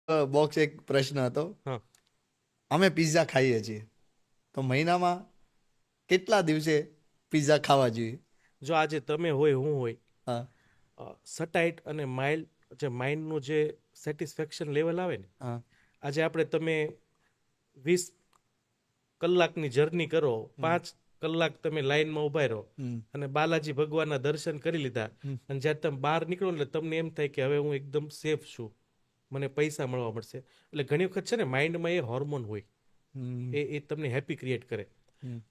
Box એક પ્રશ્ન હતો. હા. અમે પિઝા ખાઈએ છીએ તો મહિનામાં કેટલા દિવસે પિઝા ખાવા જોઈએ? જો આજે તમે હોય હું હોય હા. સટાઈટ અને માઇલ્ડ જે માઇન્ડનું જે સેટિસ્ફેક્શન લેવલ આવે ને, હા. આજે આપણે તમે 20 કલાકની જર્ની કરો, 5 કલાક તમે લાઈનમાં ઊભા રહો અને બાલાજી ભગવાનના દર્શન કરી લીધા, અને જ્યારે તમે બહાર નીકળો એટલે તમને એમ થાય કે હવે હું એકદમ સેફ છું, મને પૈસા મળવા મળશે. એટલે ઘણી વખત છે ને માઇન્ડમાં એ હોર્મોન હોય, એ તમને હેપી ક્રિએટ કરે.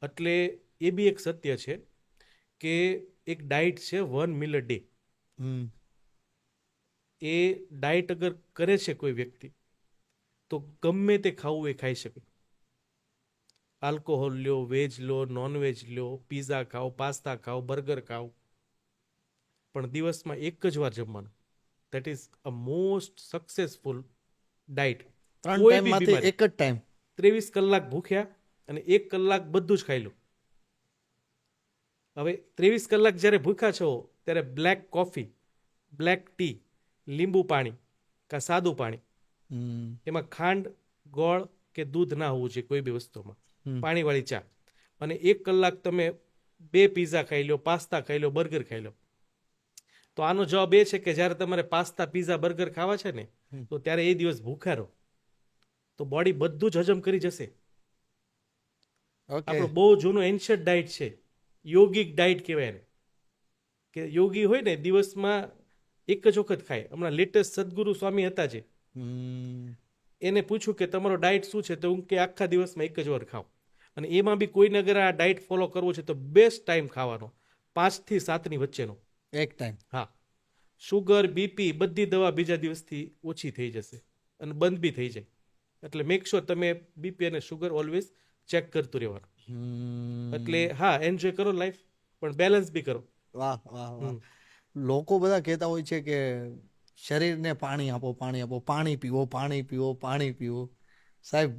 એટલે એ બી એક સત્ય છે કે એક ડાયટ છે 1 meal a day. A diet અગર કરે છે કોઈ વ્યક્તિ તો ગમે તે ખાવું એ ખાઈ શકે. આલ્કોહોલ લ્યો, વેજ લો, નોનવેજ લ્યો, પીઝા ખાઓ, પાસ્તા ખાઓ, બર્ગર ખાઓ, પણ દિવસમાં એક જ વાર જમવાનું. That is a most successful diet. 3 કોઈ બી ટાઈમમાંથી બીમારી એક જ ટાઈમ. 23 કલાક ભૂખ્યા અને 1 કલાક બધું જ ખાઈ લો. હવે 23 કલાક જ્યારે ભૂખ્યા છો ત્યારે બ્લેક કોફી, બ્લેક ટી, લીંબુ પાણી કાં સાદું પાણી, એમાં ખાંડ, ગોળ કે દૂધ ના હોવું જોઈએ કોઈ બી વસ્તુમાં, પાણીવાળી ચા, અને 1 કલાક તમે 2 પીઝા ખાઈ લો, પાસ્તા ખાઈ લો, બર્ગર ખાઈ લો. તો આનો જવાબ એ છે કે જ્યારે તમારે પાસ્તા, પીઝા, બર્ગર ખાવા છે ને, તો ત્યારે એ દિવસ ભૂખ્યા રહો, તો બોડી બધું જ હજમ કરી જશે. ઓકે. આપણો બહુ જૂનો એન્શિયન્ટ ડાયટ છે, યોગિક ડાયટ કહેવાય એને. કે યોગી હોય ને દિવસમાં એક જ વખત ખાય. હમણાં લેટેસ્ટ સદગુરુ સ્વામી હતા જે, એને પૂછ્યું કે તમારો ડાયટ શું છે, તો હું કે આખા દિવસમાં એક જ વાર ખાવ. અને એમાં બી કોઈને અગર આ ડાયટ ફોલો કરવો છે તો બેસ્ટ ટાઈમ ખાવાનો 5 થી 7 વચ્ચેનો. એક ટાઈમ. હા. શુગર, બીપી બધી દવા બીજા દિવસથી ઓછી થઈ જશે અને બંધ બી થઈ જાય. એટલે મેક શ્યોર તમે બીપી અને શુગર ઓલવેઝ ચેક કરતું રહેવાનું. એટલે હા, એન્જોય કરો લાઈફ, પણ બેલેન્સ બી કરો. વાહ વાહ વાહ. લોકો બધા કહેતા હોય છે કે શરીરને પાણી આપો, પાણી આપો, પાણી પીવો, પાણી પીવો, પાણી પીવો. સાહેબ,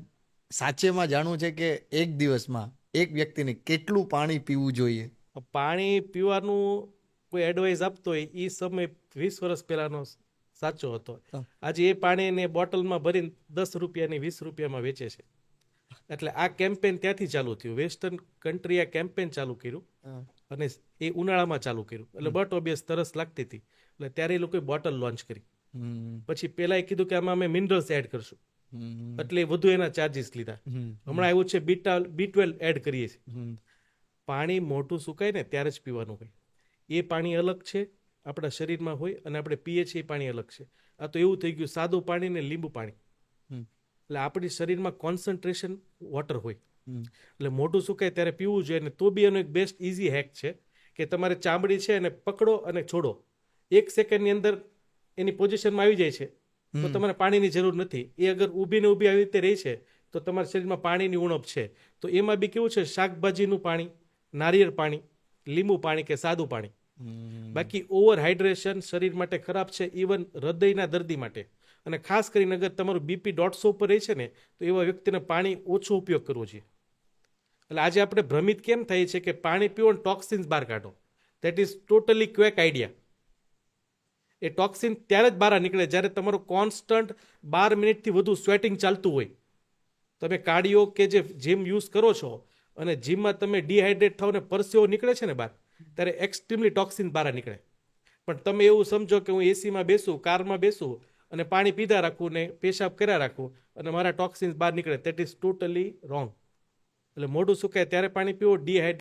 સાચેમાં જાણવું છે કે એક દિવસમાં એક વ્યક્તિને કેટલું પાણી પીવું જોઈએ? પાણી પીવાનું કોઈ એડવાઇસ આપતો હોય એ સમય 20 વર્ષ પહેલાનો સાચો હતો. આજે એ પાણીને બોટલમાં ભરીને 10 રૂપિયાની 20 રૂપિયામાં વેચે છે. એટલે આ કેમ્પેન ત્યાંથી ચાલુ થયું. વેસ્ટર્ન કન્ટ્રી આ કેમ્પેન ચાલુ કર્યું અને એ ઉનાળામાં ચાલુ કર્યું. એટલે બટ ઓબ્વિયસ તરસ લાગતી હતી એટલે ત્યારે એ લોકોએ બોટલ લોન્ચ કરી. પછી પેલા એ કીધું કે આમાં અમે મિનરલ્સ એડ કરશું, એટલે વધુ એના ચાર્જીસ લીધા. હમણાં એવું છે B12 એડ કરીએ છીએ. પાણી મોઢું સુકાય ને ત્યારે જ પીવાનું હોય. એ પાણી અલગ છે, આપણા શરીરમાં હોય, અને આપણે પીએ છીએ એ પાણી અલગ છે. આ તો એવું થઈ ગયું સાદું પાણી ને લીંબુ પાણી. એટલે આપણી શરીરમાં કોન્સન્ટ્રેશન વોટર હોય, એટલે મોઢું સુકાય ત્યારે પીવું જોઈએ. ને તો બી એનો એક બેસ્ટ ઇઝી હેક છે કે તમારે ચામડી છે એને પકડો અને છોડો, 1 સેકન્ડની અંદર એની પોઝિશનમાં આવી જાય છે તો તમારે પાણીની જરૂર નથી. એ અગર ઊભી ને ઊભી આવી રીતે રહી છે તો તમારા શરીરમાં પાણીની ઉણપ છે. તો એમાં બી કેવું છે, શાકભાજીનું પાણી, નારિયેળ પાણી, લીંબુ પાણી કે સાદું પાણી. બાકી ઓવર હાઇડ્રેશન શરીર માટે ખરાબ છે, ઇવન હૃદયના દર્દી માટે. અને ખાસ કરીને અગર તમારું બીપી 150 ઉપર રહે છે ને, તો એવા વ્યક્તિને પાણી ઓછો ઉપયોગ કરવો જોઈએ. એટલે આજે આપણે ભ્રમિત કેમ થાય છે કે પાણી પીવો અને ટોક્સિન્સ બહાર કાઢો. That is totally quack idea. A toxin ત્યારે જ બહાર નીકળે જ્યારે તમારું કોન્સ્ટન્ટ 12 મિનિટથી વધુ સ્વેટિંગ ચાલતું હોય. તમે કાર્ડિયો કે જે જીમ યુઝ કરો છો અને જીમમાં તમે ડિહાઇડ્રેટ થાવ ને પરસેવો નીકળે છે ને બહાર, ત્યારે એક્સ્ટ્રીમલી ટોક્સિન બહાર નીકળે. પણ તમે એવું સમજો કે હું એસીમાં બેસું, કારમાં બેસું અને પાણી પીધા રાખું ને પેશાબ કર્યા રાખું અને મારા ટોક્સિન્સ બહાર નીકળે. That is totally wrong. એટલે મોઢું સુકાય ત્યારે પાણી પીવો, ડિહાઇડ્રેટ